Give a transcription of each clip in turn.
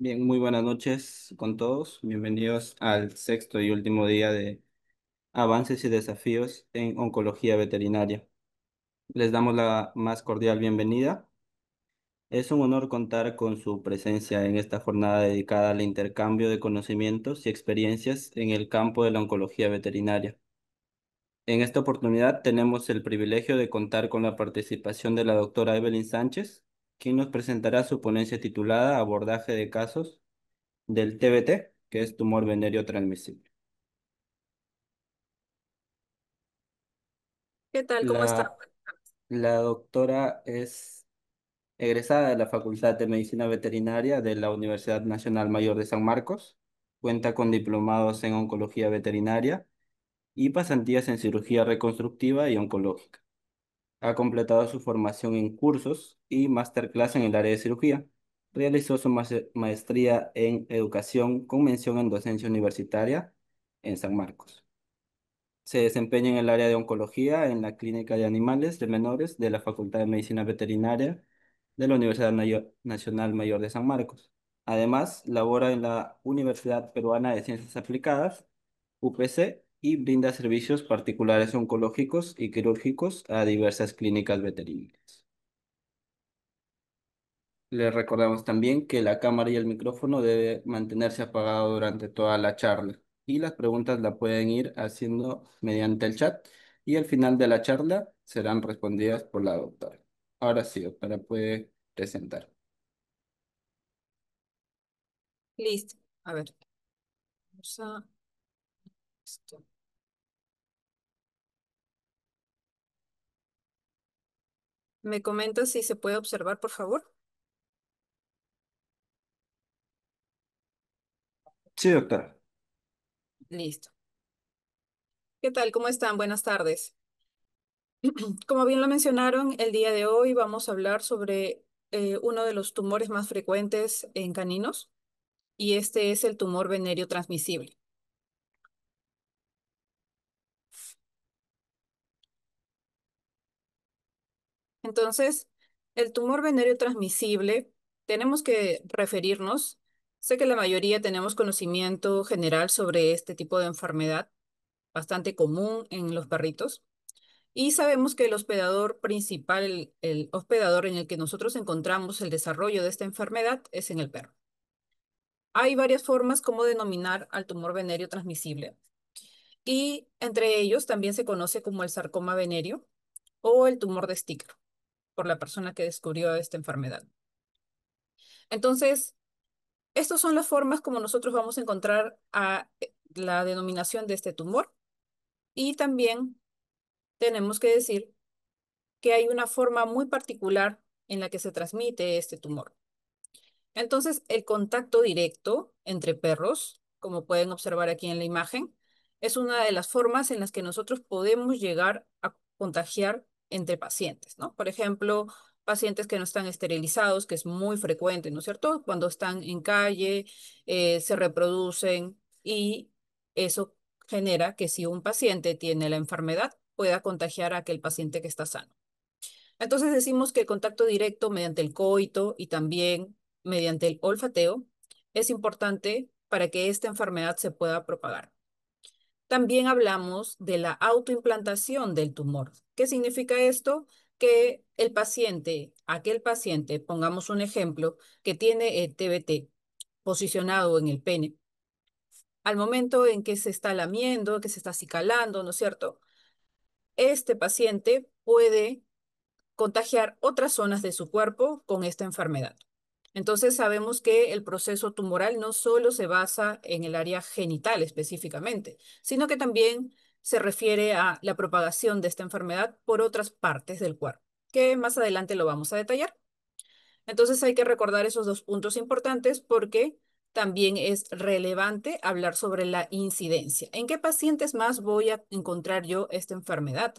Bien, muy buenas noches con todos. Bienvenidos al sexto y último día de avances y desafíos en oncología veterinaria. Les damos la más cordial bienvenida. Es un honor contar con su presencia en esta jornada dedicada al intercambio de conocimientos y experiencias en el campo de la oncología veterinaria. En esta oportunidad tenemos el privilegio de contar con la participación de la doctora Evelyn Sánchez, quien nos presentará su ponencia titulada Abordaje de casos del TBT, que es tumor venéreo transmisible. ¿Qué tal? ¿Cómo está? La, la doctora es egresada de la Facultad de Medicina Veterinaria de la Universidad Nacional Mayor de San Marcos. Cuenta con diplomados en oncología veterinaria y pasantías en cirugía reconstructiva y oncológica. Ha completado su formación en cursos y masterclass en el área de cirugía. Realizó su maestría en educación con mención en docencia universitaria en San Marcos. Se desempeña en el área de oncología en la Clínica de Animales de Menores de la Facultad de Medicina Veterinaria de la Universidad Nacional Mayor de San Marcos. Además, labora en la Universidad Peruana de Ciencias Aplicadas, UPC, y brinda servicios particulares oncológicos y quirúrgicos a diversas clínicas veterinarias. Le recordamos también que la cámara y el micrófono debe mantenerse apagado durante toda la charla y las preguntas la pueden ir haciendo mediante el chat y al final de la charla serán respondidas por la doctora. Ahora sí, doctora, puede presentar. Listo. A ver, vamos a esto. ¿Me comenta si se puede observar, por favor? Sí, doctora. Listo. ¿Qué tal? ¿Cómo están? Buenas tardes. Como bien lo mencionaron, el día de hoy vamos a hablar sobre uno de los tumores más frecuentes en caninos y este es el tumor venéreo transmisible. Entonces, el tumor venéreo transmisible, tenemos que referirnos, sé que la mayoría tenemos conocimiento general sobre este tipo de enfermedad, bastante común en los perritos. Y sabemos que el hospedador principal, el hospedador en el que nosotros encontramos el desarrollo de esta enfermedad es en el perro. Hay varias formas como denominar al tumor venéreo transmisible y entre ellos también se conoce como el sarcoma venéreo o el tumor de Sticker por la persona que descubrió esta enfermedad. Entonces, estas son las formas como nosotros vamos a encontrar la denominación de este tumor y también tenemos que decir que hay una forma muy particular en la que se transmite este tumor. Entonces, el contacto directo entre perros, como pueden observar aquí en la imagen, es una de las formas en las que nosotros podemos llegar a contagiar entre pacientes, ¿no? Por ejemplo, pacientes que no están esterilizados, que es muy frecuente, ¿no es cierto? Cuando están en calle, se reproducen y eso genera que si un paciente tiene la enfermedad, pueda contagiar a aquel paciente que está sano. Entonces decimos que el contacto directo mediante el coito y también mediante el olfateo es importante para que esta enfermedad se pueda propagar. También hablamos de la autoimplantación del tumor. ¿Qué significa esto? Que el paciente, aquel paciente, pongamos un ejemplo, que tiene el TBT posicionado en el pene, al momento en que se está lamiendo, que se está acicalando, ¿no es cierto? Este paciente puede contagiar otras zonas de su cuerpo con esta enfermedad. Entonces sabemos que el proceso tumoral no solo se basa en el área genital específicamente, sino que también se refiere a la propagación de esta enfermedad por otras partes del cuerpo, que más adelante lo vamos a detallar. Entonces hay que recordar esos dos puntos importantes porque también es relevante hablar sobre la incidencia. ¿En qué pacientes más voy a encontrar yo esta enfermedad?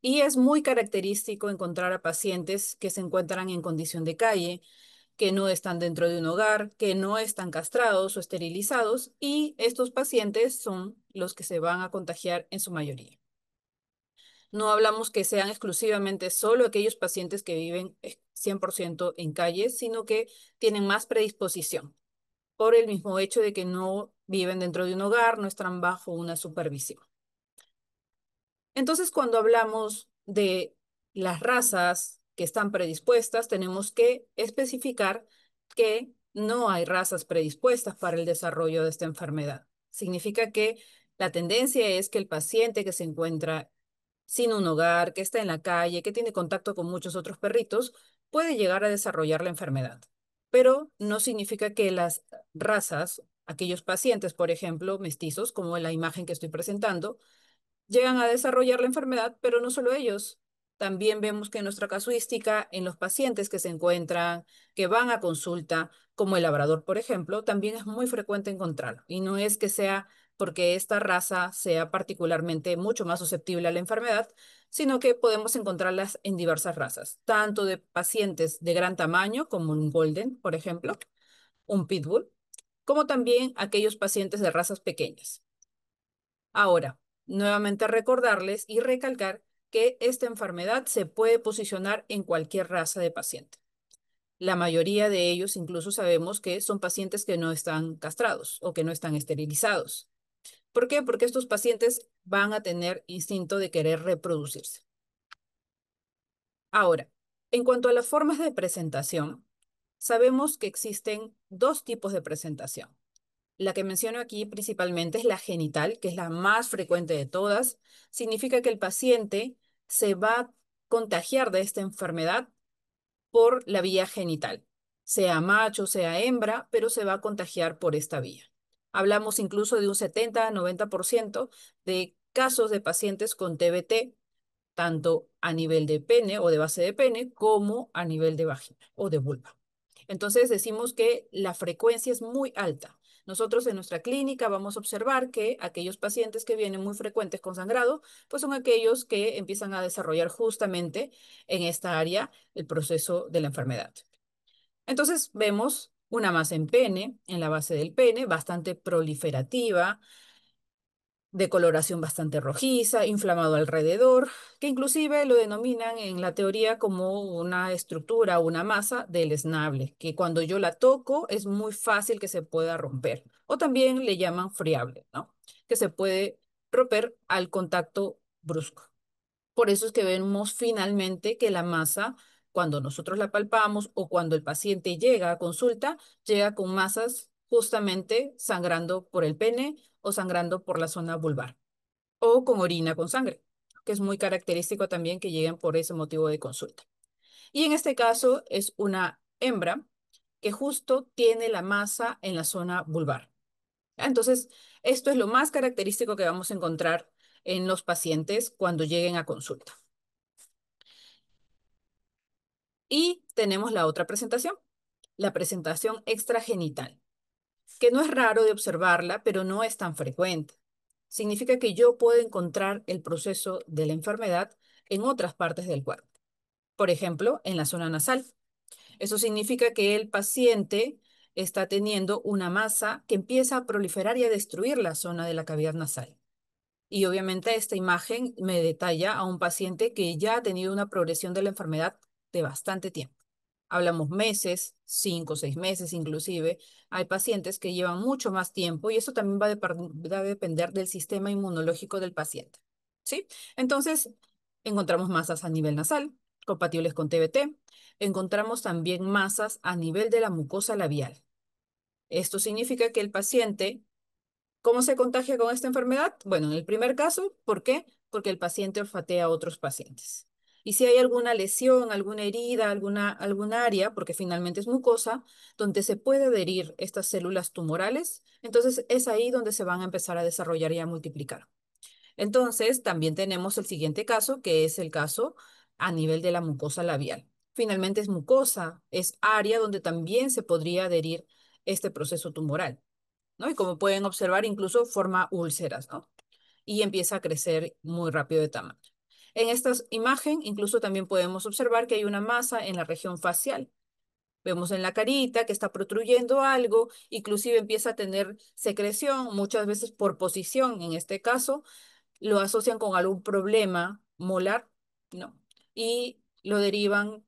Y es muy característico encontrar a pacientes que se encuentran en condición de calle, que no están dentro de un hogar, que no están castrados o esterilizados, y estos pacientes son los que se van a contagiar en su mayoría. No hablamos que sean exclusivamente solo aquellos pacientes que viven 100% en calle, sino que tienen más predisposición. por el mismo hecho de que no viven dentro de un hogar, no están bajo una supervisión. Entonces, cuando hablamos de las razas que están predispuestas, tenemos que especificar que no hay razas predispuestas para el desarrollo de esta enfermedad. Significa que la tendencia es que el paciente que se encuentra sin un hogar, que está en la calle, que tiene contacto con muchos otros perritos, puede llegar a desarrollar la enfermedad. Pero no significa que las razas, aquellos pacientes, por ejemplo, mestizos, como en la imagen que estoy presentando, llegan a desarrollar la enfermedad, pero no solo ellos. También vemos que en nuestra casuística, en los pacientes que se encuentran, que van a consulta, como el labrador, por ejemplo, también es muy frecuente encontrarlo. Y no es que sea porque esta raza sea particularmente mucho más susceptible a la enfermedad, sino que podemos encontrarlas en diversas razas, tanto de pacientes de gran tamaño, como un golden, por ejemplo, un pitbull, como también aquellos pacientes de razas pequeñas. Ahora, nuevamente recordarles y recalcar que esta enfermedad se puede posicionar en cualquier raza de paciente. La mayoría de ellos incluso sabemos que son pacientes que no están castrados o que no están esterilizados. ¿Por qué? Porque estos pacientes van a tener instinto de querer reproducirse. Ahora, en cuanto a las formas de presentación, sabemos que existen dos tipos de presentación. La que menciono aquí principalmente es la genital, que es la más frecuente de todas. Significa que el paciente se va a contagiar de esta enfermedad por la vía genital, sea macho, sea hembra, pero se va a contagiar por esta vía. Hablamos incluso de un 70-90% de casos de pacientes con TBT, tanto a nivel de pene o de base de pene como a nivel de vagina o de vulva. Entonces decimos que la frecuencia es muy alta. Nosotros en nuestra clínica vamos a observar que aquellos pacientes que vienen muy frecuentes con sangrado, pues son aquellos que empiezan a desarrollar justamente en esta área el proceso de la enfermedad. Entonces vemos una masa en pene, en la base del pene, bastante proliferativa, de coloración bastante rojiza, inflamado alrededor, que inclusive lo denominan en la teoría como una estructura, una masa deleznable, que cuando yo la toco es muy fácil que se pueda romper. O también le llaman friable, ¿no? Que se puede romper al contacto brusco. Por eso es que vemos finalmente que la masa, cuando nosotros la palpamos o cuando el paciente llega a consulta, llega con masas justamente sangrando por el pene o sangrando por la zona vulvar o con orina con sangre, que es muy característico también que lleguen por ese motivo de consulta. Y en este caso es una hembra que justo tiene la masa en la zona vulvar. Entonces, esto es lo más característico que vamos a encontrar en los pacientes cuando lleguen a consulta. Y tenemos la otra presentación, la presentación extragenital, que no es raro de observarla, pero no es tan frecuente. Significa que yo puedo encontrar el proceso de la enfermedad en otras partes del cuerpo, por ejemplo, en la zona nasal. Eso significa que el paciente está teniendo una masa que empieza a proliferar y a destruir la zona de la cavidad nasal. Y obviamente esta imagen me detalla a un paciente que ya ha tenido una progresión de la enfermedad de bastante tiempo. Hablamos meses, 5 o 6 meses inclusive. Hay pacientes que llevan mucho más tiempo y eso también va a depender del sistema inmunológico del paciente. ¿Sí? Entonces, encontramos masas a nivel nasal, compatibles con TBT. Encontramos también masas a nivel de la mucosa labial. Esto significa que el paciente, ¿cómo se contagia con esta enfermedad? Bueno, en el primer caso, ¿por qué? Porque el paciente olfatea a otros pacientes. Y si hay alguna lesión, alguna herida, alguna área, porque finalmente es mucosa, donde se puede adherir estas células tumorales, entonces es ahí donde se van a empezar a desarrollar y a multiplicar. Entonces, también tenemos el siguiente caso, que es el caso a nivel de la mucosa labial. Finalmente es mucosa, es área donde también se podría adherir este proceso tumoral, ¿no? Y como pueden observar, incluso forma úlceras, ¿no? Y empieza a crecer muy rápido de tamaño. En esta imagen, incluso también podemos observar que hay una masa en la región facial. Vemos en la carita que está protruyendo algo, inclusive empieza a tener secreción, muchas veces por posición, en este caso, lo asocian con algún problema molar, ¿no? Y lo derivan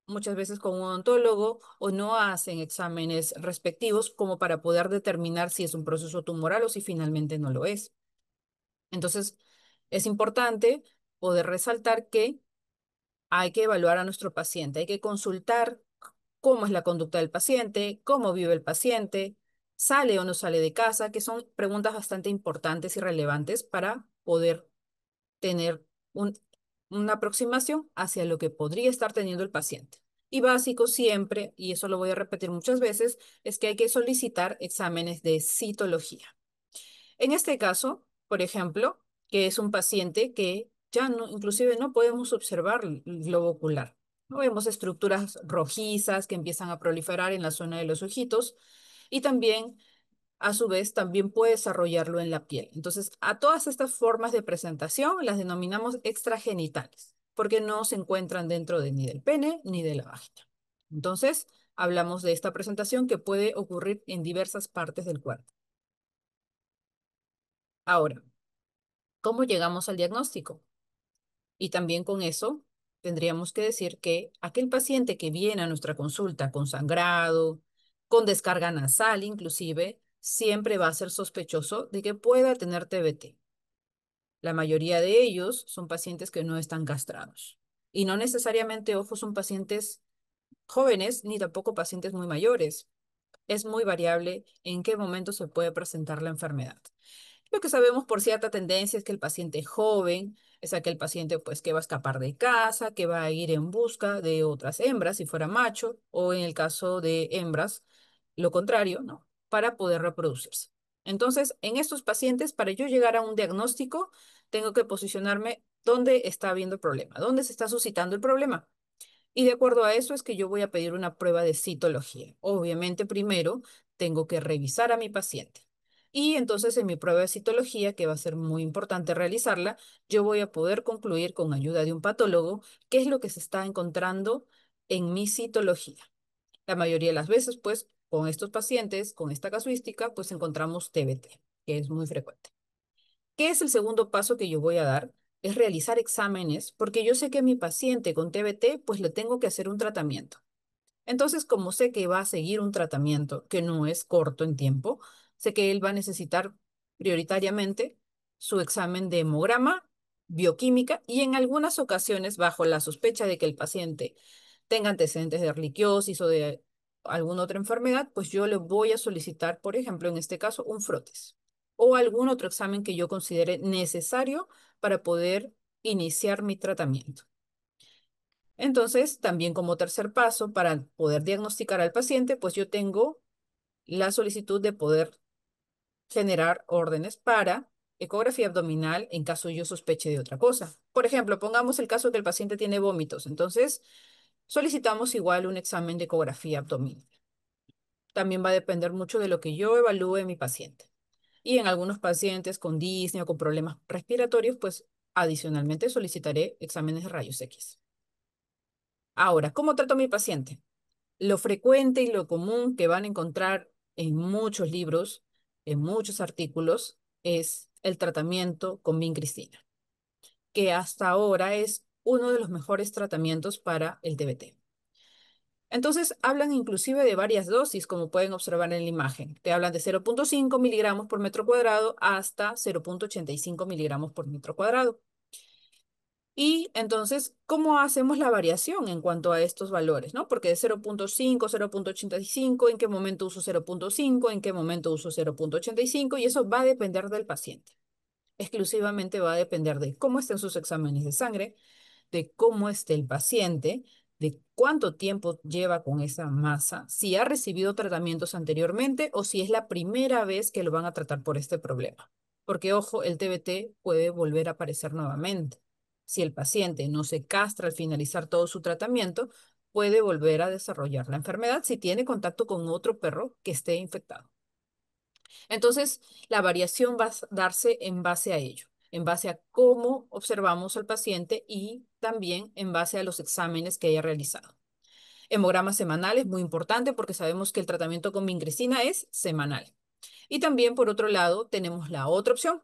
muchas veces con un odontólogo o no hacen exámenes respectivos como para poder determinar si es un proceso tumoral o si finalmente no lo es. Entonces, es importante poder resaltar que hay que evaluar a nuestro paciente, hay que consultar cómo es la conducta del paciente, cómo vive el paciente, sale o no sale de casa, que son preguntas bastante importantes y relevantes para poder tener un- una aproximación hacia lo que podría estar teniendo el paciente. Y básico siempre, y eso lo voy a repetir muchas veces, es que hay que solicitar exámenes de citología. En este caso, por ejemplo, que es un paciente que ya no, inclusive no podemos observar el globo ocular. No vemos estructuras rojizas que empiezan a proliferar en la zona de los ojitos y también, a su vez, también puede desarrollarlo en la piel. Entonces, a todas estas formas de presentación las denominamos extragenitales, porque no se encuentran dentro de ni del pene ni de la vagina. Entonces, hablamos de esta presentación que puede ocurrir en diversas partes del cuerpo. Ahora, ¿cómo llegamos al diagnóstico? Y también con eso tendríamos que decir que aquel paciente que viene a nuestra consulta con sangrado, con descarga nasal inclusive, siempre va a ser sospechoso de que pueda tener TBT. La mayoría de ellos son pacientes que no están castrados. Y no necesariamente, ojo, son pacientes jóvenes ni tampoco pacientes muy mayores. Es muy variable en qué momento se puede presentar la enfermedad. Lo que sabemos por cierta tendencia es que el paciente joven es aquel paciente pues que va a escapar de casa, que va a ir en busca de otras hembras si fuera macho, o en el caso de hembras, lo contrario, ¿no? Para poder reproducirse. Entonces, en estos pacientes, para yo llegar a un diagnóstico, tengo que posicionarme dónde está habiendo el problema, dónde se está suscitando el problema. Y de acuerdo a eso es que yo voy a pedir una prueba de citología. Obviamente, primero tengo que revisar a mi paciente. Y entonces en mi prueba de citología, que va a ser muy importante realizarla, yo voy a poder concluir con ayuda de un patólogo qué es lo que se está encontrando en mi citología. La mayoría de las veces, pues, con estos pacientes, con esta casuística, pues encontramos TBT, que es muy frecuente. ¿Qué es el segundo paso que yo voy a dar? Es realizar exámenes, porque yo sé que a mi paciente con TBT, pues le tengo que hacer un tratamiento. Entonces, como sé que va a seguir un tratamiento que no es corto en tiempo, sé que él va a necesitar prioritariamente su examen de hemograma, bioquímica y en algunas ocasiones, bajo la sospecha de que el paciente tenga antecedentes de erliquiosis o de alguna otra enfermedad, pues yo le voy a solicitar, por ejemplo, en este caso, un frotes o algún otro examen que yo considere necesario para poder iniciar mi tratamiento. Entonces, también como tercer paso, para poder diagnosticar al paciente, pues yo tengo la solicitud de poder generar órdenes para ecografía abdominal en caso yo sospeche de otra cosa. Por ejemplo, pongamos el caso que el paciente tiene vómitos, entonces solicitamos igual un examen de ecografía abdominal. También va a depender mucho de lo que yo evalúe en mi paciente. Y en algunos pacientes con disnea o con problemas respiratorios, pues adicionalmente solicitaré exámenes de rayos X. Ahora, ¿cómo trato a mi paciente? Lo frecuente y lo común que van a encontrar en muchos libros, en muchos artículos, es el tratamiento con vincristina, que hasta ahora es uno de los mejores tratamientos para el TBT. Entonces, hablan inclusive de varias dosis, como pueden observar en la imagen. Te hablan de 0,5 miligramos por metro cuadrado hasta 0,85 miligramos por metro cuadrado. Y entonces, ¿cómo hacemos la variación en cuanto a estos valores, ¿no? Porque de 0,5, 0,85, ¿en qué momento uso 0,5? ¿En qué momento uso 0,85? Y eso va a depender del paciente. Exclusivamente va a depender de cómo estén sus exámenes de sangre, de cómo esté el paciente, de cuánto tiempo lleva con esa masa, si ha recibido tratamientos anteriormente o si es la primera vez que lo van a tratar por este problema. Porque, ojo, el TBT puede volver a aparecer nuevamente. Si el paciente no se castra al finalizar todo su tratamiento, puede volver a desarrollar la enfermedad si tiene contacto con otro perro que esté infectado. Entonces, la variación va a darse en base a ello, en base a cómo observamos al paciente y también en base a los exámenes que haya realizado. Hemograma semanal es muy importante porque sabemos que el tratamiento con vincristina es semanal. Y también, por otro lado, tenemos la otra opción,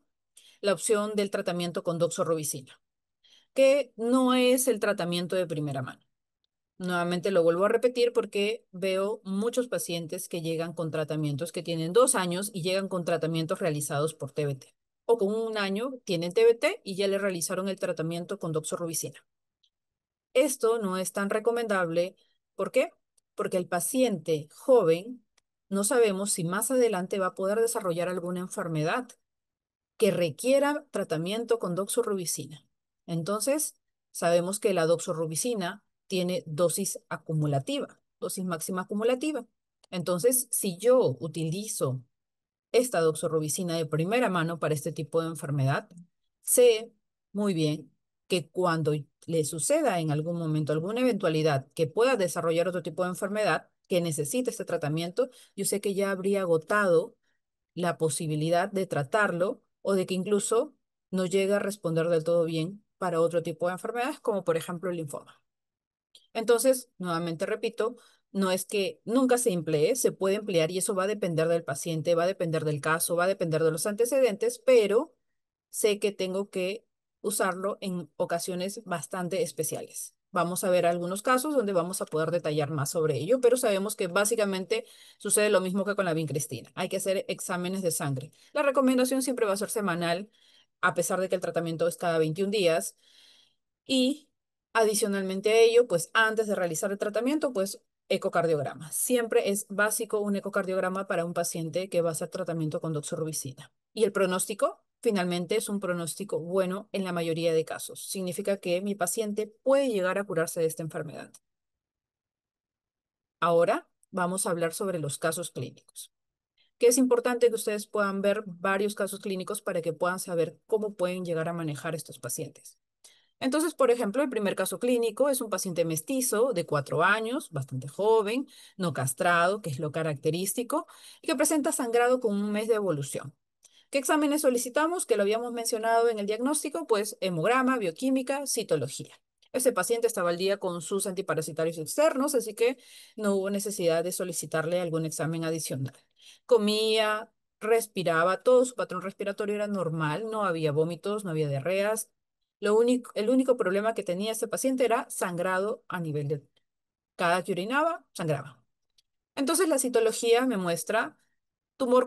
la opción del tratamiento con doxorubicina, que no es el tratamiento de primera mano. Nuevamente lo vuelvo a repetir porque veo muchos pacientes que llegan con tratamientos que tienen 2 años y llegan con tratamientos realizados por TBT. O con 1 año tienen TBT y ya le realizaron el tratamiento con doxorubicina. Esto no es tan recomendable. ¿Por qué? Porque el paciente joven no sabemos si más adelante va a poder desarrollar alguna enfermedad que requiera tratamiento con doxorubicina. Entonces, sabemos que la doxorubicina tiene dosis acumulativa, dosis máxima acumulativa. Entonces, si yo utilizo esta doxorubicina de primera mano para este tipo de enfermedad, sé muy bien que cuando le suceda en algún momento alguna eventualidad que pueda desarrollar otro tipo de enfermedad que necesite este tratamiento, yo sé que ya habría agotado la posibilidad de tratarlo o de que incluso no llegue a responder del todo bien para otro tipo de enfermedades, como por ejemplo el linfoma. Entonces, nuevamente repito, no es que nunca se emplee, se puede emplear y eso va a depender del paciente, va a depender del caso, va a depender de los antecedentes, pero sé que tengo que usarlo en ocasiones bastante especiales. Vamos a ver algunos casos donde vamos a poder detallar más sobre ello, pero sabemos que básicamente sucede lo mismo que con la vincristina. Hay que hacer exámenes de sangre. La recomendación siempre va a ser semanal, a pesar de que el tratamiento es cada 21 días. Y adicionalmente a ello, pues antes de realizar el tratamiento, pues ecocardiograma. Siempre es básico un ecocardiograma para un paciente que va a hacer tratamiento con doxorubicina. Y el pronóstico, finalmente, es un pronóstico bueno en la mayoría de casos. Significa que mi paciente puede llegar a curarse de esta enfermedad. Ahora vamos a hablar sobre los casos clínicos, que es importante que ustedes puedan ver varios casos clínicos para que puedan saber cómo pueden llegar a manejar estos pacientes. Entonces, por ejemplo, el primer caso clínico es un paciente mestizo de 4 años, bastante joven, no castrado, que es lo característico, y que presenta sangrado con 1 mes de evolución. ¿Qué exámenes solicitamos? Que lo habíamos mencionado en el diagnóstico, pues hemograma, bioquímica, citología. Ese paciente estaba al día con sus antiparasitarios externos, así que no hubo necesidad de solicitarle algún examen adicional. Comía, respiraba, todo su patrón respiratorio era normal, no había vómitos, no había diarreas. El único problema que tenía este paciente era sangrado a nivel de cada que orinaba, sangraba. Entonces la citología me muestra tumor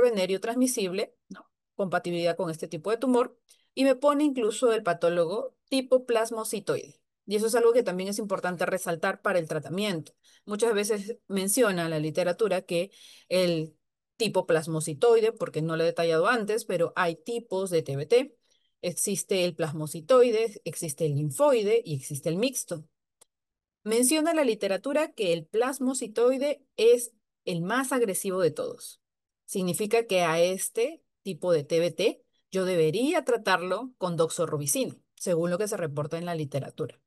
venéreo transmisible, ¿no? Compatibilidad con este tipo de tumor, y me pone incluso el patólogo tipo plasmocitoide. Y eso es algo que también es importante resaltar para el tratamiento. Muchas veces menciona la literatura que el tipo plasmocitoide, porque no lo he detallado antes, pero hay tipos de TBT. Existe el plasmocitoide, existe el linfoide y existe el mixto. Menciona la literatura que el plasmocitoide es el más agresivo de todos. Significa que a este tipo de TBT yo debería tratarlo con doxorubicina, según lo que se reporta en la literatura.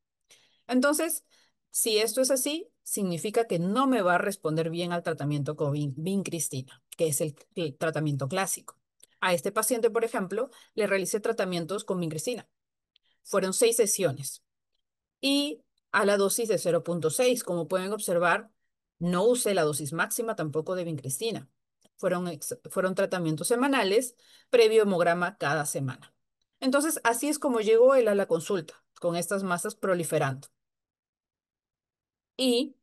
Entonces, si esto es así, significa que no me va a responder bien al tratamiento con vincristina, que es el tratamiento clásico. A este paciente, por ejemplo, le realicé tratamientos con vincristina. Fueron 6 sesiones y a la dosis de 0,6. Como pueden observar, no usé la dosis máxima tampoco de vincristina. Fueron tratamientos semanales, previo hemograma cada semana. Entonces, así es como llegó él a la consulta, con estas masas proliferando. Y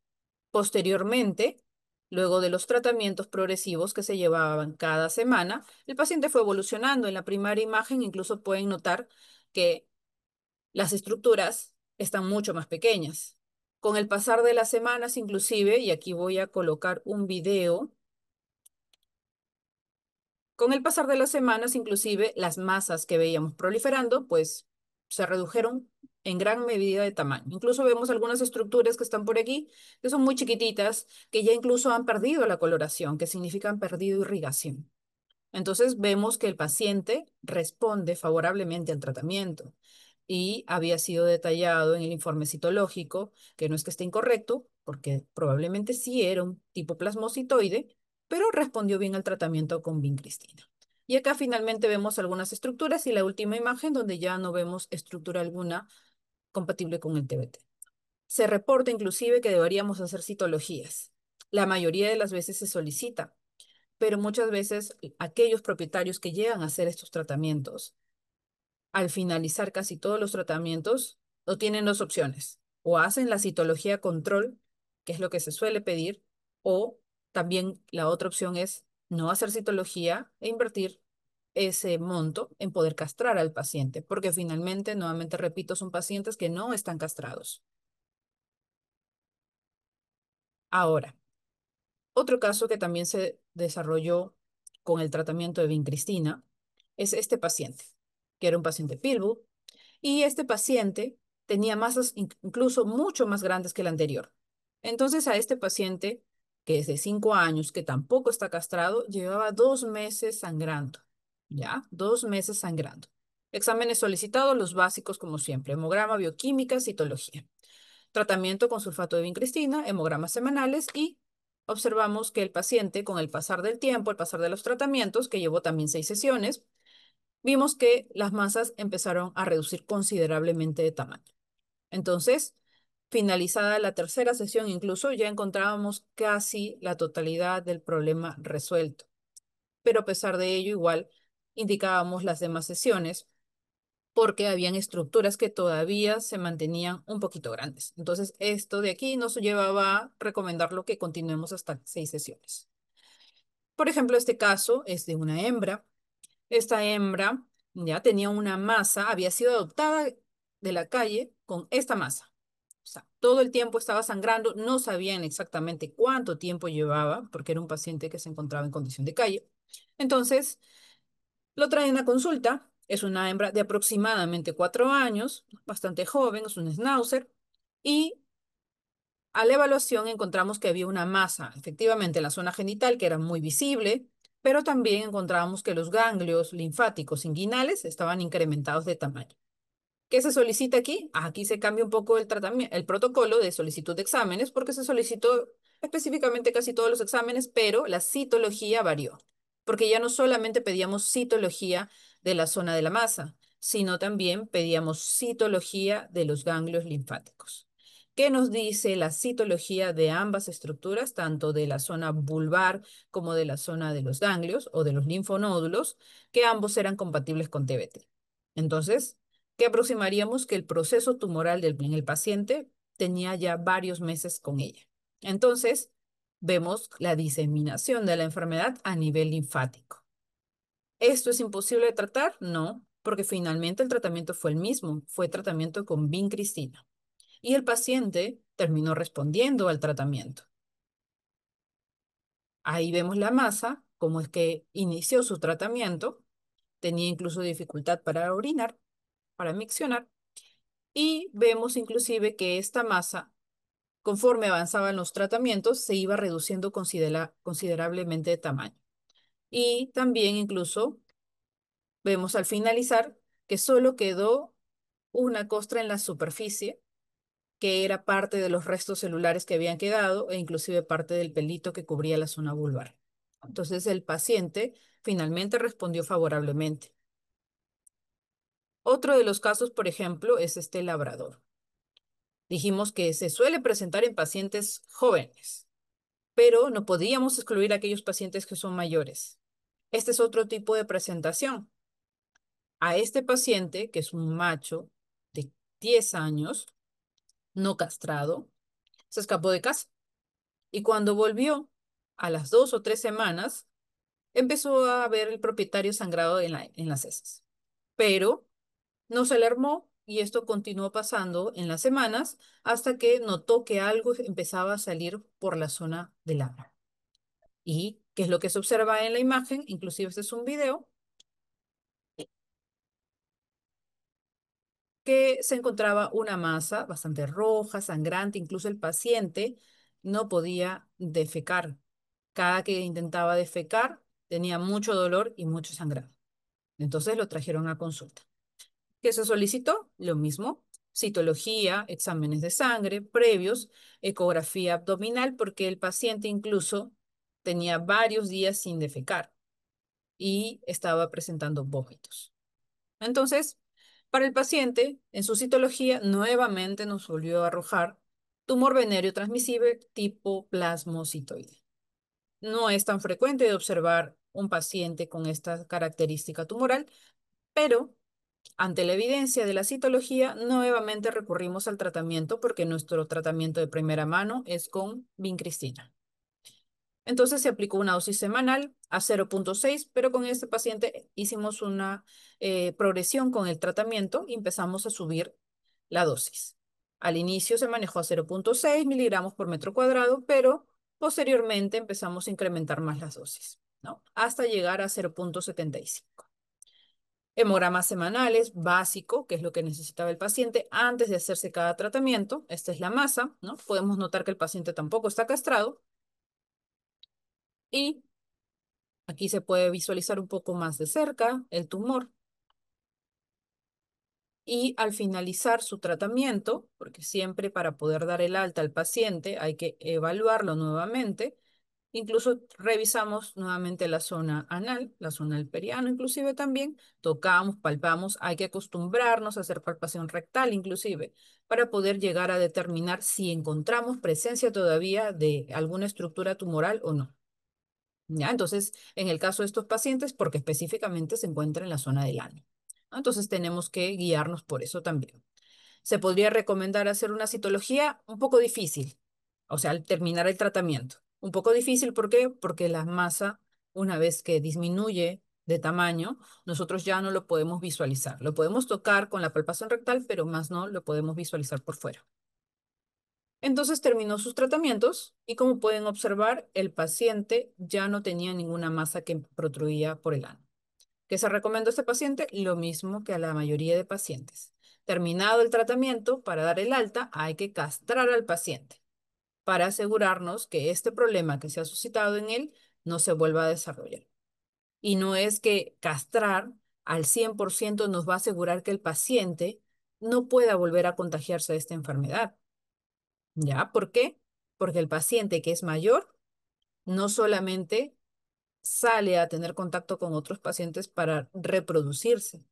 posteriormente, luego de los tratamientos progresivos que se llevaban cada semana, el paciente fue evolucionando. En la primera imagen incluso pueden notar que las estructuras están mucho más pequeñas. Con el pasar de las semanas, inclusive, y aquí voy a colocar un video, con el pasar de las semanas, inclusive, las masas que veíamos proliferando, pues se redujeron en gran medida de tamaño. Incluso vemos algunas estructuras que están por aquí, que son muy chiquititas, que ya incluso han perdido la coloración, que significa han perdido irrigación. Entonces vemos que el paciente responde favorablemente al tratamiento y había sido detallado en el informe citológico, que no es que esté incorrecto, porque probablemente sí era un tipo plasmocitoide, pero respondió bien al tratamiento con vincristina. Y acá finalmente vemos algunas estructuras y la última imagen donde ya no vemos estructura alguna compatible con el TBT. Se reporta inclusive que deberíamos hacer citologías. La mayoría de las veces se solicita, pero muchas veces aquellos propietarios que llegan a hacer estos tratamientos, al finalizar casi todos los tratamientos, no tienen dos opciones. o hacen la citología control, que es lo que se suele pedir, o también la otra opción es no hacer citología e invertir ese monto en poder castrar al paciente, porque finalmente, nuevamente repito, son pacientes que no están castrados. Ahora, otro caso que también se desarrolló con el tratamiento de vincristina es este paciente, que era un paciente PILBU, y este paciente tenía masas incluso mucho más grandes que el anterior. Entonces a este paciente, que es de 5 años, que tampoco está castrado, llevaba 2 meses sangrando, ¿ya? 2 meses sangrando. Exámenes solicitados, los básicos como siempre, hemograma, bioquímica, citología. Tratamiento con sulfato de vincristina, hemogramas semanales y observamos que el paciente, con el pasar del tiempo, el pasar de los tratamientos, que llevó también 6 sesiones, vimos que las masas empezaron a reducir considerablemente de tamaño. Entonces, finalizada la tercera sesión, incluso ya encontrábamos casi la totalidad del problema resuelto. Pero a pesar de ello, igual indicábamos las demás sesiones porque habían estructuras que todavía se mantenían un poquito grandes. Entonces, esto de aquí nos llevaba a recomendarlo que continuemos hasta 6 sesiones. Por ejemplo, este caso es de una hembra. Esta hembra ya tenía una masa, había sido adoptada de la calle con esta masa. O sea, todo el tiempo estaba sangrando, no sabían exactamente cuánto tiempo llevaba, porque era un paciente que se encontraba en condición de calle. Entonces, lo traen a consulta. Es una hembra de aproximadamente 4 años, bastante joven, es un schnauzer, y a la evaluación encontramos que había una masa, efectivamente, en la zona genital que era muy visible, pero también encontramos que los ganglios linfáticos inguinales estaban incrementados de tamaño. ¿Qué se solicita aquí? Aquí se cambia un poco el tratamiento, el protocolo de solicitud de exámenes, porque se solicitó específicamente casi todos los exámenes, pero la citología varió, porque ya no solamente pedíamos citología de la zona de la masa, sino también pedíamos citología de los ganglios linfáticos. ¿Qué nos dice la citología de ambas estructuras, tanto de la zona vulvar como de la zona de los ganglios o de los linfonódulos, que ambos eran compatibles con TBT? Entonces, que aproximaríamos que el proceso tumoral en el paciente tenía ya varios meses con ella. Entonces, vemos la diseminación de la enfermedad a nivel linfático. ¿Esto es imposible de tratar? No, porque finalmente el tratamiento fue el mismo, fue tratamiento con vincristina. Y el paciente terminó respondiendo al tratamiento. Ahí vemos la masa, cómo es que inició su tratamiento, tenía incluso dificultad para orinar, para miccionar. Y vemos inclusive que esta masa, conforme avanzaban los tratamientos, se iba reduciendo considerablemente de tamaño. Y también incluso vemos al finalizar que solo quedó una costra en la superficie, que era parte de los restos celulares que habían quedado e inclusive parte del pelito que cubría la zona vulvar. Entonces el paciente finalmente respondió favorablemente. Otro de los casos, por ejemplo, es este labrador. Dijimos que se suele presentar en pacientes jóvenes, pero no podíamos excluir a aquellos pacientes que son mayores. Este es otro tipo de presentación. A este paciente, que es un macho de 10 años, no castrado, se escapó de casa y cuando volvió a las 2 o 3 semanas, empezó a ver el propietario sangrado en las heces. Pero no se alarmó y esto continuó pasando en las semanas hasta que notó que algo empezaba a salir por la zona del ano. ¿Y qué es lo que se observa en la imagen? Inclusive este es un video que se encontraba una masa bastante roja, sangrante, incluso el paciente no podía defecar. Cada que intentaba defecar tenía mucho dolor y mucho sangrado. Entonces lo trajeron a consulta. ¿Qué se solicitó? Lo mismo, citología, exámenes de sangre previos, ecografía abdominal, porque el paciente incluso tenía varios días sin defecar y estaba presentando vómitos. Entonces, para el paciente, en su citología, nuevamente nos volvió a arrojar tumor venéreo transmisible tipo plasmocitoide. No es tan frecuente de observar un paciente con esta característica tumoral, pero Ante la evidencia de la citología, nuevamente recurrimos al tratamiento porque nuestro tratamiento de primera mano es con vincristina. Entonces se aplicó una dosis semanal a 0,6, pero con este paciente hicimos una progresión con el tratamiento y empezamos a subir la dosis. Al inicio se manejó a 0,6 miligramos por metro cuadrado, pero posteriormente empezamos a incrementar más las dosis, ¿no? Hasta llegar a 0,75. Hemogramas semanales, básico, que es lo que necesitaba el paciente antes de hacerse cada tratamiento. Esta es la masa, ¿no? Podemos notar que el paciente tampoco está castrado y aquí se puede visualizar un poco más de cerca el tumor. Y al finalizar su tratamiento, porque siempre para poder dar el alta al paciente hay que evaluarlo nuevamente, incluso revisamos nuevamente la zona anal, la zona del periano inclusive también, tocamos, palpamos, hay que acostumbrarnos a hacer palpación rectal inclusive para poder llegar a determinar si encontramos presencia todavía de alguna estructura tumoral o no. ¿Ya? Entonces, en el caso de estos pacientes, porque específicamente se encuentra en la zona del ano, ¿no? Entonces, tenemos que guiarnos por eso también. Se podría recomendar hacer una citología un poco difícil, o sea, al terminar el tratamiento. Un poco difícil, ¿por qué? Porque la masa, una vez que disminuye de tamaño, nosotros ya no lo podemos visualizar. Lo podemos tocar con la palpación rectal, pero más no lo podemos visualizar por fuera. Entonces terminó sus tratamientos y como pueden observar, el paciente ya no tenía ninguna masa que protruía por el ano. ¿Qué se recomendó a este paciente? Lo mismo que a la mayoría de pacientes. Terminado el tratamiento, para dar el alta, hay que castrar al paciente para asegurarnos que este problema que se ha suscitado en él no se vuelva a desarrollar. Y no es que castrar al 100% nos va a asegurar que el paciente no pueda volver a contagiarse de esta enfermedad. ¿Ya? ¿Por qué? Porque el paciente que es mayor no solamente sale a tener contacto con otros pacientes para reproducirse.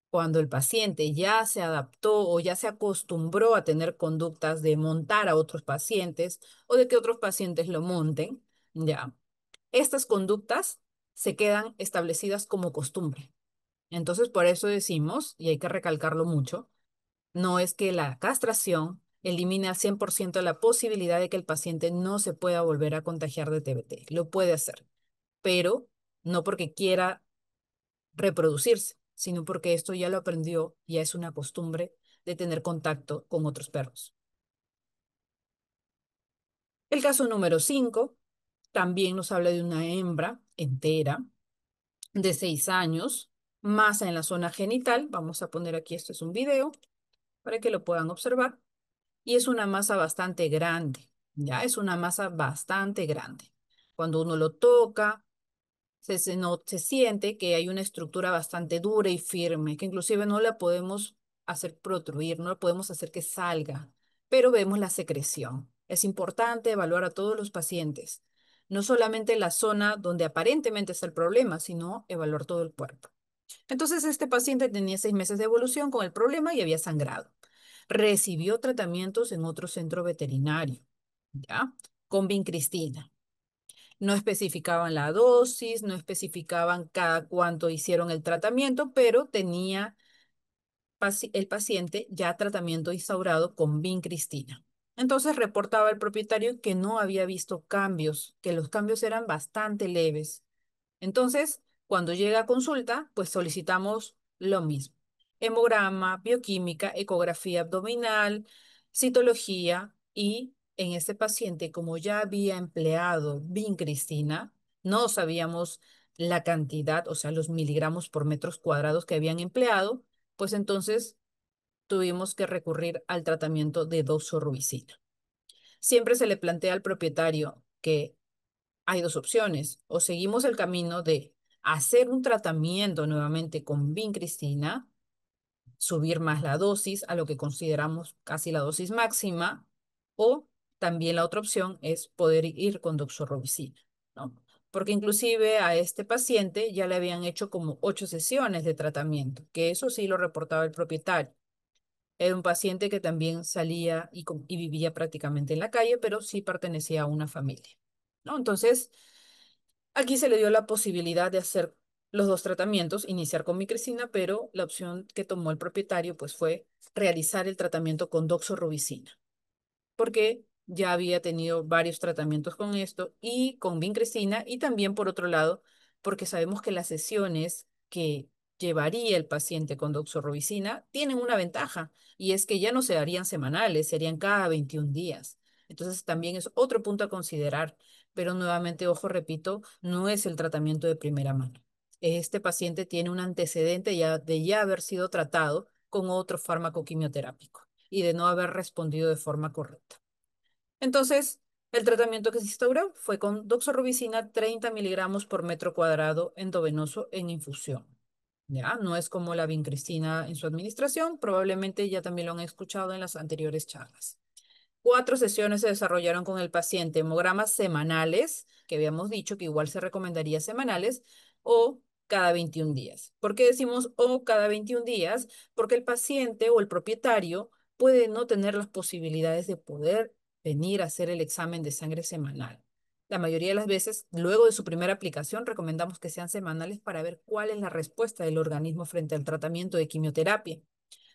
Cuando el paciente ya se adaptó o ya se acostumbró a tener conductas de montar a otros pacientes o de que otros pacientes lo monten, ya, estas conductas se quedan establecidas como costumbre. Entonces, por eso decimos, y hay que recalcarlo mucho, no es que la castración elimine al 100% la posibilidad de que el paciente no se pueda volver a contagiar de TBT. Lo puede hacer, pero no porque quiera reproducirse, sino porque esto ya lo aprendió, ya es una costumbre de tener contacto con otros perros. El caso número 5 también nos habla de una hembra entera de 6 años, masa en la zona genital. Vamos a poner aquí, esto es un video para que lo puedan observar. Y es una masa bastante grande, ya es una masa bastante grande. Cuando uno lo toca, no, se siente que hay una estructura bastante dura y firme, que inclusive no la podemos hacer protruir, no la podemos hacer que salga, pero vemos la secreción. Es importante evaluar a todos los pacientes, no solamente la zona donde aparentemente está el problema, sino evaluar todo el cuerpo. Entonces, este paciente tenía 6 meses de evolución con el problema y había sangrado. Recibió tratamientos en otro centro veterinario, ¿ya? Con vincristina. No especificaban la dosis, no especificaban cada cuánto hicieron el tratamiento, pero tenía el paciente ya tratamiento instaurado con vincristina. Entonces reportaba el propietario que no había visto cambios, que los cambios eran bastante leves. Entonces, cuando llega a consulta, pues solicitamos lo mismo. Hemograma, bioquímica, ecografía abdominal, citología y en este paciente, como ya había empleado vincristina, no sabíamos la cantidad, o sea, los miligramos por metros cuadrados que habían empleado, pues entonces tuvimos que recurrir al tratamiento de doxorubicina. Siempre se le plantea al propietario que hay dos opciones, o seguimos el camino de hacer un tratamiento nuevamente con vincristina, subir más la dosis a lo que consideramos casi la dosis máxima, o también la otra opción es poder ir con doxorubicina, ¿no? Porque inclusive a este paciente ya le habían hecho como 8 sesiones de tratamiento, que eso sí lo reportaba el propietario. Era un paciente que también salía y vivía prácticamente en la calle, pero sí pertenecía a una familia, ¿no? Entonces, aquí se le dio la posibilidad de hacer los dos tratamientos, iniciar con micricina, pero la opción que tomó el propietario pues fue realizar el tratamiento con doxorubicina, porque ya había tenido varios tratamientos con esto y con vincristina y también por otro lado, porque sabemos que las sesiones que llevaría el paciente con doxorubicina tienen una ventaja y es que ya no se harían semanales, serían cada 21 días. Entonces también es otro punto a considerar, pero nuevamente, ojo, repito, no es el tratamiento de primera mano. Este paciente tiene un antecedente ya de ya haber sido tratado con otro fármaco quimioterápico y de no haber respondido de forma correcta. Entonces, el tratamiento que se instauró fue con doxorubicina 30 miligramos por metro cuadrado endovenoso en infusión. Ya, no es como la vincristina en su administración, probablemente ya también lo han escuchado en las anteriores charlas. 4 sesiones se desarrollaron con el paciente, hemogramas semanales, que habíamos dicho que igual se recomendaría semanales, o cada 21 días. ¿Por qué decimos o cada 21 días? Porque el paciente o el propietario puede no tener las posibilidades de poder venir a hacer el examen de sangre semanal. La mayoría de las veces, luego de su primera aplicación, recomendamos que sean semanales para ver cuál es la respuesta del organismo frente al tratamiento de quimioterapia.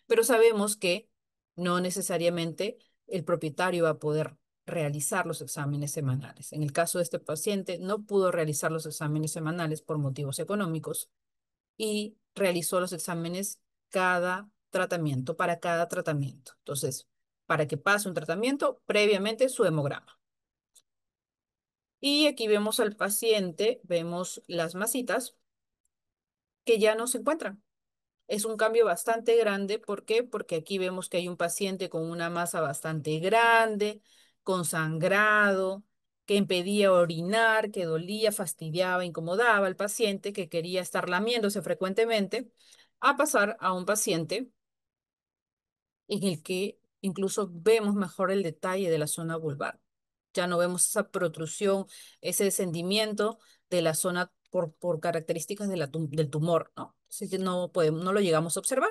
Pero sabemos que no necesariamente el propietario va a poder realizar los exámenes semanales. En el caso de este paciente, no pudo realizar los exámenes semanales por motivos económicos y realizó los exámenes cada tratamiento, para cada tratamiento. Entonces, para que pase un tratamiento, previamente su hemograma. Y aquí vemos al paciente, vemos las masitas que ya no se encuentran. Es un cambio bastante grande. ¿Por qué? Porque aquí vemos que hay un paciente con una masa bastante grande, con sangrado, que impedía orinar, que dolía, fastidiaba, incomodaba al paciente, que quería estar lamiéndose frecuentemente, a pasar a un paciente en el que incluso vemos mejor el detalle de la zona vulvar. Ya no vemos esa protrusión, ese descendimiento de la zona por características de del tumor, ¿no? Así que no podemos, no lo llegamos a observar.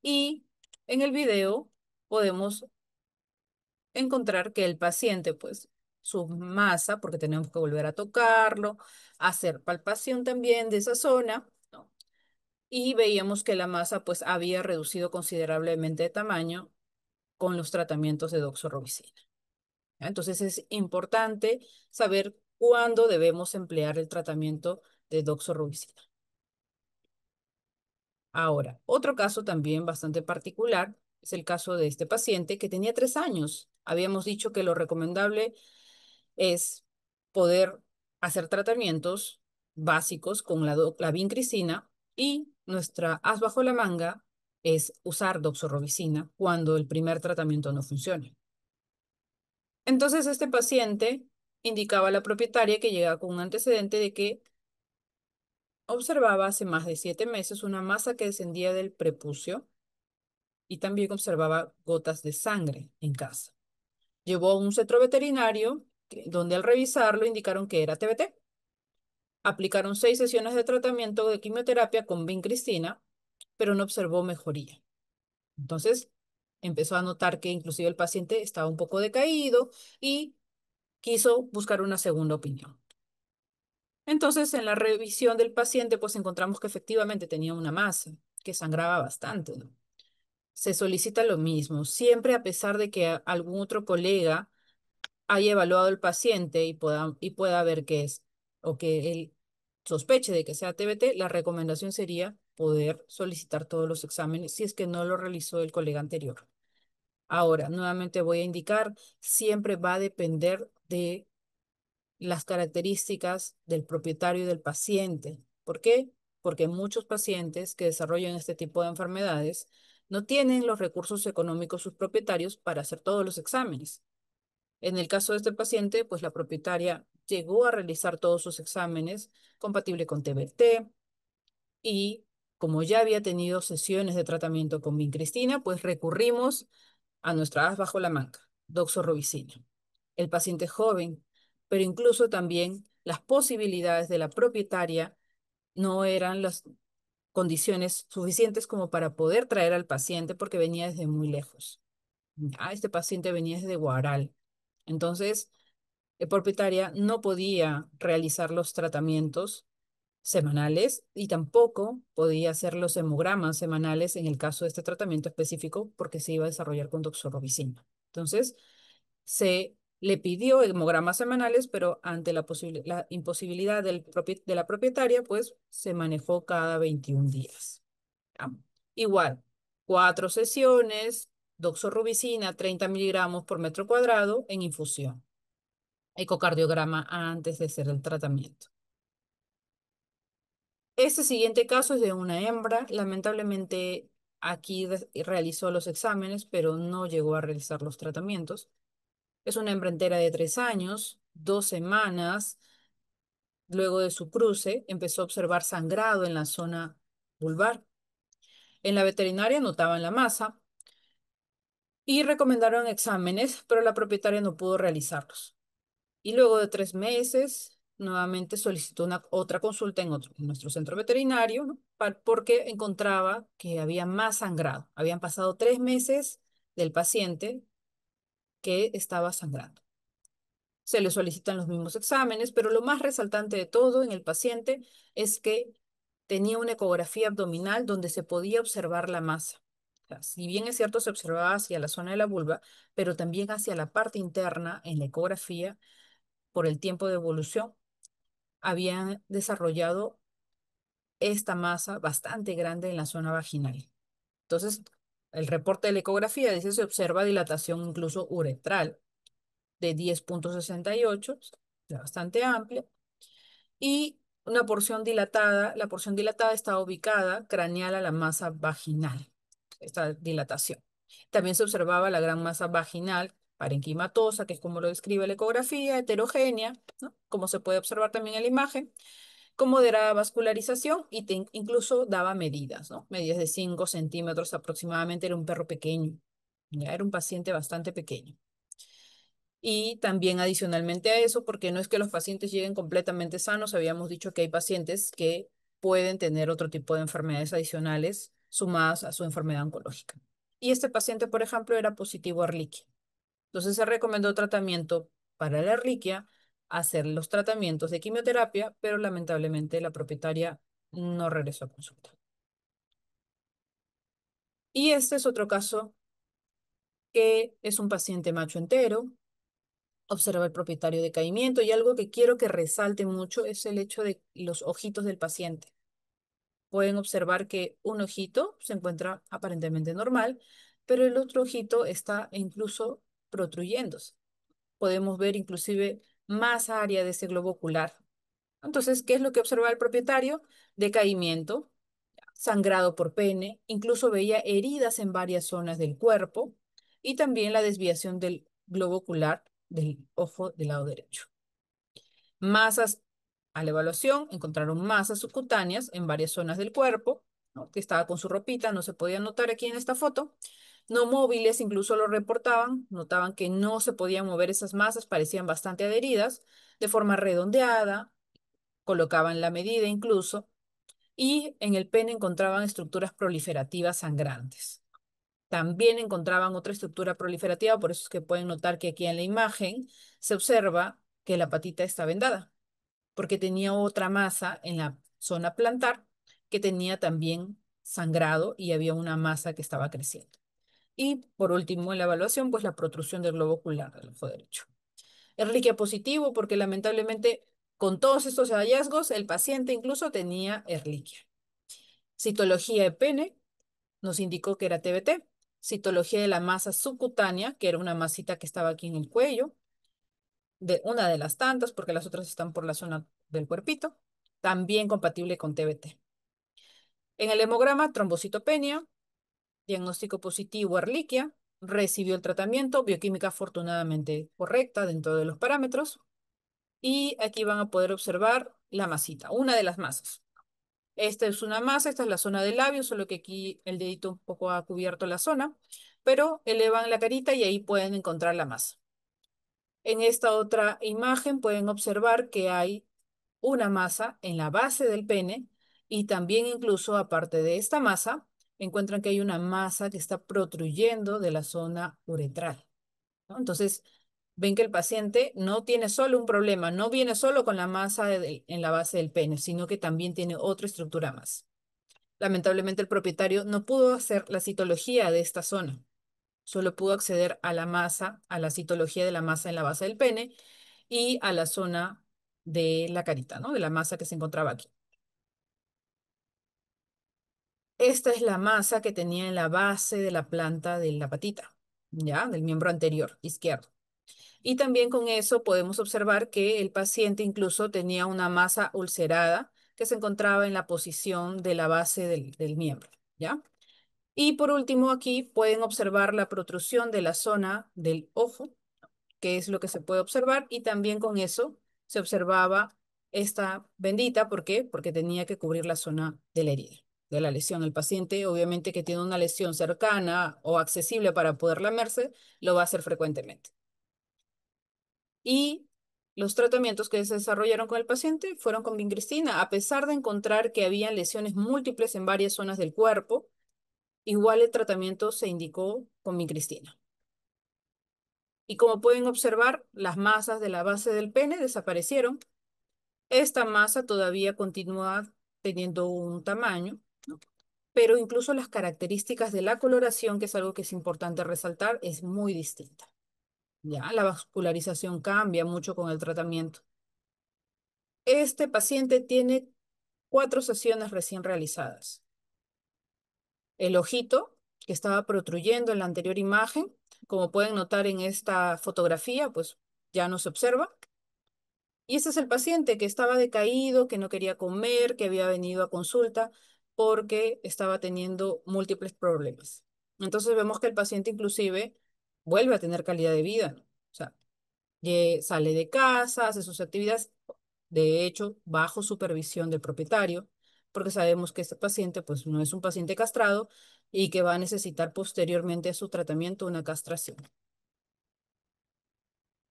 Y en el video podemos encontrar que el paciente, pues, su masa, porque tenemos que volver a tocarlo, hacer palpación también de esa zona, ¿no? Y veíamos que la masa, pues, había reducido considerablemente de tamaño con los tratamientos de doxorubicina. ¿Ya? Entonces es importante saber cuándo debemos emplear el tratamiento de doxorubicina. Ahora, otro caso también bastante particular es el caso de este paciente que tenía 3 años. Habíamos dicho que lo recomendable es poder hacer tratamientos básicos con la vincristina y nuestra as bajo la manga es usar doxorubicina cuando el primer tratamiento no funcione. Entonces, este paciente indicaba a la propietaria que llegaba con un antecedente de que observaba hace más de 7 meses una masa que descendía del prepucio y también observaba gotas de sangre en casa. Llevó a un centro veterinario donde al revisarlo indicaron que era TBT. Aplicaron 6 sesiones de tratamiento de quimioterapia con vincristina, pero no observó mejoría. Entonces, empezó a notar que inclusive el paciente estaba un poco decaído y quiso buscar una segunda opinión. Entonces, en la revisión del paciente, pues encontramos que efectivamente tenía una masa que sangraba bastante, ¿no? Se solicita lo mismo, siempre a pesar de que algún otro colega haya evaluado el paciente y pueda ver que es, o que él sospeche de que sea TBT, la recomendación sería poder solicitar todos los exámenes si es que no lo realizó el colega anterior. Ahora, nuevamente voy a indicar, siempre va a depender de las características del propietario y del paciente. ¿Por qué? Porque muchos pacientes que desarrollan este tipo de enfermedades no tienen los recursos económicos sus propietarios para hacer todos los exámenes. En el caso de este paciente, pues la propietaria llegó a realizar todos sus exámenes compatible con TBT y como ya había tenido sesiones de tratamiento con vincristina, pues recurrimos a nuestra as bajo la manga, doxorubicina. El paciente es joven, pero incluso también las posibilidades de la propietaria no eran las condiciones suficientes como para poder traer al paciente porque venía desde muy lejos. Este paciente venía desde Guaral. Entonces, la propietaria no podía realizar los tratamientos semanales y tampoco podía hacer los hemogramas semanales en el caso de este tratamiento específico porque se iba a desarrollar con doxorubicina. Entonces, se le pidió hemogramas semanales, pero ante la imposibilidad de la propietaria, pues se manejó cada 21 días. ¿Ya? Igual, 4 sesiones, doxorubicina, 30 miligramos por metro cuadrado en infusión. Ecocardiograma antes de hacer el tratamiento. Este siguiente caso es de una hembra. Lamentablemente, aquí realizó los exámenes, pero no llegó a realizar los tratamientos. Es una hembra entera de 3 años, 2 semanas. Luego de su cruce, empezó a observar sangrado en la zona vulvar. En la veterinaria notaban la masa y recomendaron exámenes, pero la propietaria no pudo realizarlos. Y luego de 3 meses, nuevamente solicitó otra consulta en nuestro centro veterinario, ¿no? Porque encontraba que había más sangrado. Habían pasado 3 meses del paciente que estaba sangrando. Se le solicitan los mismos exámenes, pero lo más resaltante de todo en el paciente es que tenía una ecografía abdominal donde se podía observar la masa. O sea, si bien es cierto, se observaba hacia la zona de la vulva, pero también hacia la parte interna en la ecografía, por el tiempo de evolución, habían desarrollado esta masa bastante grande en la zona vaginal. Entonces, el reporte de la ecografía dice se observa dilatación incluso uretral de 10,68, bastante amplia, y una porción dilatada. La porción dilatada está ubicada craneal a la masa vaginal, esta dilatación. También se observaba la gran masa vaginal parenquimatosa, que es como lo describe la ecografía, heterogénea, ¿no? Como se puede observar también en la imagen, con moderada vascularización y incluso daba medidas, ¿no? Medidas de 5 centímetros aproximadamente, era un perro pequeño, ya era un paciente bastante pequeño. Y también adicionalmente a eso, porque no es que los pacientes lleguen completamente sanos, habíamos dicho que hay pacientes que pueden tener otro tipo de enfermedades adicionales sumadas a su enfermedad oncológica. Y este paciente, por ejemplo, era positivo a Ehrlichia. Entonces se recomendó tratamiento para la Ehrlichia, hacer los tratamientos de quimioterapia, pero lamentablemente la propietaria no regresó a consulta. Y este es otro caso que es un paciente macho entero. Observa el propietario decaimiento y algo que quiero que resalte mucho es el hecho de los ojitos del paciente. Pueden observar que un ojito se encuentra aparentemente normal, pero el otro ojito está incluso protruyéndose. Podemos ver inclusive más área de ese globo ocular. Entonces, ¿qué es lo que observa el propietario? Decaimiento, sangrado por pene, incluso veía heridas en varias zonas del cuerpo y también la desviación del globo ocular del ojo del lado derecho. Masas, a la evaluación, encontraron masas subcutáneas en varias zonas del cuerpo, ¿no? Que estaba con su ropita, no se podía notar aquí en esta foto. No móviles, incluso lo reportaban, notaban que no se podían mover esas masas, parecían bastante adheridas, de forma redondeada, colocaban la medida incluso, y en el pene encontraban estructuras proliferativas sangrantes. También encontraban otra estructura proliferativa, por eso es que pueden notar que aquí en la imagen se observa que la patita está vendada porque tenía otra masa en la zona plantar que tenía también sangrado y había una masa que estaba creciendo. Y por último, en la evaluación, pues la protrusión del globo ocular del ojo derecho. Ehrlichia positivo porque lamentablemente con todos estos hallazgos el paciente incluso tenía Ehrlichia. Citología de pene nos indicó que era TBT. Citología de la masa subcutánea, que era una masita que estaba aquí en el cuello, de una de las tantas, porque las otras están por la zona del cuerpito, también compatible con TBT. En el hemograma, trombocitopenia, diagnóstico positivo, Ehrlichia, recibió el tratamiento, bioquímica afortunadamente correcta dentro de los parámetros, y aquí van a poder observar la masita, una de las masas. Esta es una masa, esta es la zona del labio, solo que aquí el dedito un poco ha cubierto la zona, pero elevan la carita y ahí pueden encontrar la masa. En esta otra imagen pueden observar que hay una masa en la base del pene y también incluso aparte de esta masa, encuentran que hay una masa que está protruyendo de la zona uretral, ¿no? Entonces, ven que el paciente no tiene solo un problema, no viene solo con la masa en la base del pene, sino que también tiene otra estructura más. Lamentablemente el propietario no pudo hacer la citología de esta zona, solo pudo acceder a la masa, a la citología de la masa en la base del pene y a la zona de la carita, ¿no? De la masa que se encontraba aquí. Esta es la masa que tenía en la base de la planta de la patita, ¿ya? Del miembro anterior izquierdo. Y también con eso podemos observar que el paciente incluso tenía una masa ulcerada que se encontraba en la posición de la base del miembro, ¿ya? Y por último, aquí pueden observar la protrusión de la zona del ojo, que es lo que se puede observar, y también con eso se observaba esta bendita, ¿por qué? Porque tenía que cubrir la zona de la herida, de la lesión. El paciente, obviamente, que tiene una lesión cercana o accesible para poder lamerse, lo va a hacer frecuentemente. Y los tratamientos que se desarrollaron con el paciente fueron con vincristina, a pesar de encontrar que había lesiones múltiples en varias zonas del cuerpo, igual el tratamiento se indicó con vincristina. Y como pueden observar, las masas de la base del pene desaparecieron. Esta masa todavía continúa teniendo un tamaño, ¿no? Pero incluso las características de la coloración, que es algo que es importante resaltar, es muy distinta. Ya, la vascularización cambia mucho con el tratamiento. Este paciente tiene 4 sesiones recién realizadas. El ojito, que estaba protruyendo en la anterior imagen, como pueden notar en esta fotografía, pues ya no se observa. Y ese es el paciente que estaba decaído, que no quería comer, que había venido a consulta porque estaba teniendo múltiples problemas. Entonces vemos que el paciente inclusive vuelve a tener calidad de vida, ¿no? O sea, sale de casa, hace sus actividades, de hecho, bajo supervisión del propietario, porque sabemos que este paciente pues no es un paciente castrado y que va a necesitar posteriormente a su tratamiento una castración.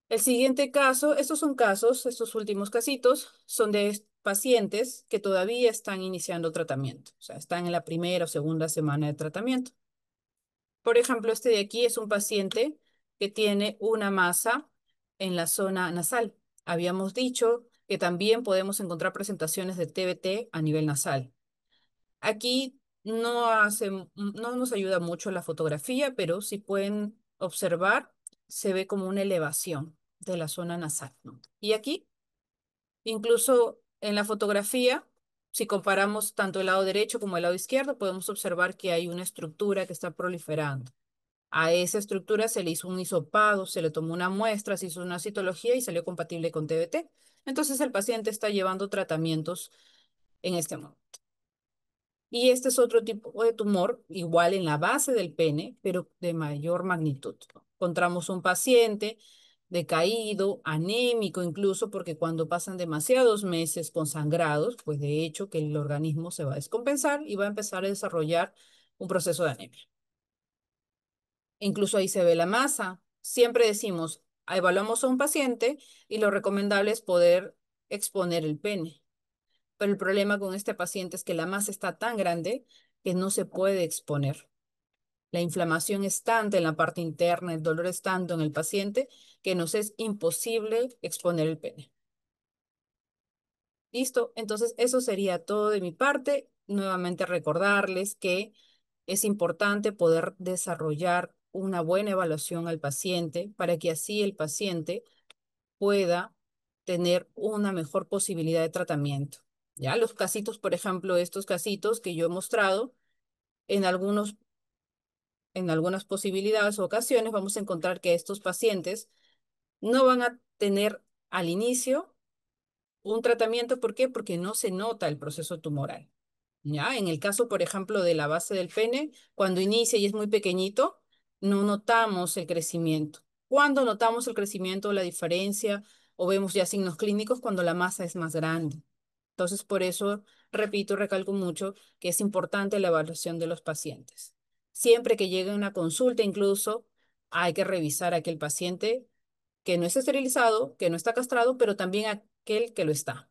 El siguiente caso, estos son casos, estos últimos casitos, son de pacientes que todavía están iniciando tratamiento, o sea, están en la primera o segunda semana de tratamiento. Por ejemplo, este de aquí es un paciente que tiene una masa en la zona nasal. Habíamos dicho que también podemos encontrar presentaciones de TBT a nivel nasal. Aquí no nos ayuda mucho la fotografía, pero si pueden observar, se ve como una elevación de la zona nasal, ¿no? Y aquí, incluso en la fotografía, si comparamos tanto el lado derecho como el lado izquierdo, podemos observar que hay una estructura que está proliferando. A esa estructura se le hizo un hisopado, se le tomó una muestra, se hizo una citología y salió compatible con TBT. Entonces el paciente está llevando tratamientos en este momento. Y este es otro tipo de tumor, igual en la base del pene, pero de mayor magnitud. Encontramos un paciente decaído, anémico incluso, porque cuando pasan demasiados meses con sangrados, pues de hecho que el organismo se va a descompensar y va a empezar a desarrollar un proceso de anemia. Incluso ahí se ve la masa. Siempre decimos, evaluamos a un paciente y lo recomendable es poder exponer el pene. Pero el problema con este paciente es que la masa está tan grande que no se puede exponer. La inflamación es tanta en la parte interna, el dolor es tanto en el paciente que nos es imposible exponer el pene. ¿Listo? Entonces, eso sería todo de mi parte. Nuevamente recordarles que es importante poder desarrollar una buena evaluación al paciente para que así el paciente pueda tener una mejor posibilidad de tratamiento. Ya los casitos, por ejemplo, estos casitos que yo he mostrado, en en algunas posibilidades o ocasiones vamos a encontrar que estos pacientes no van a tener al inicio un tratamiento. ¿Por qué? Porque no se nota el proceso tumoral. ¿Ya? En el caso, por ejemplo, de la base del pene, cuando inicia y es muy pequeñito, no notamos el crecimiento. Cuando notamos el crecimiento, la diferencia, o vemos ya signos clínicos cuando la masa es más grande. Entonces, por eso, repito, recalco mucho que es importante la evaluación de los pacientes. Siempre que llegue una consulta, incluso, hay que revisar a aquel paciente que no está esterilizado, que no está castrado, pero también aquel que lo está,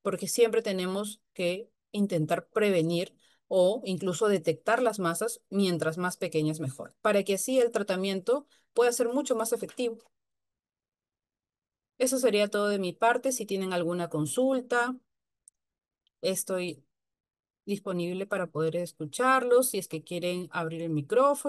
porque siempre tenemos que intentar prevenir o incluso detectar las masas mientras más pequeñas mejor, para que así el tratamiento pueda ser mucho más efectivo. Eso sería todo de mi parte. Si tienen alguna consulta, estoy disponible para poder escucharlos. Si es que quieren abrir el micrófono.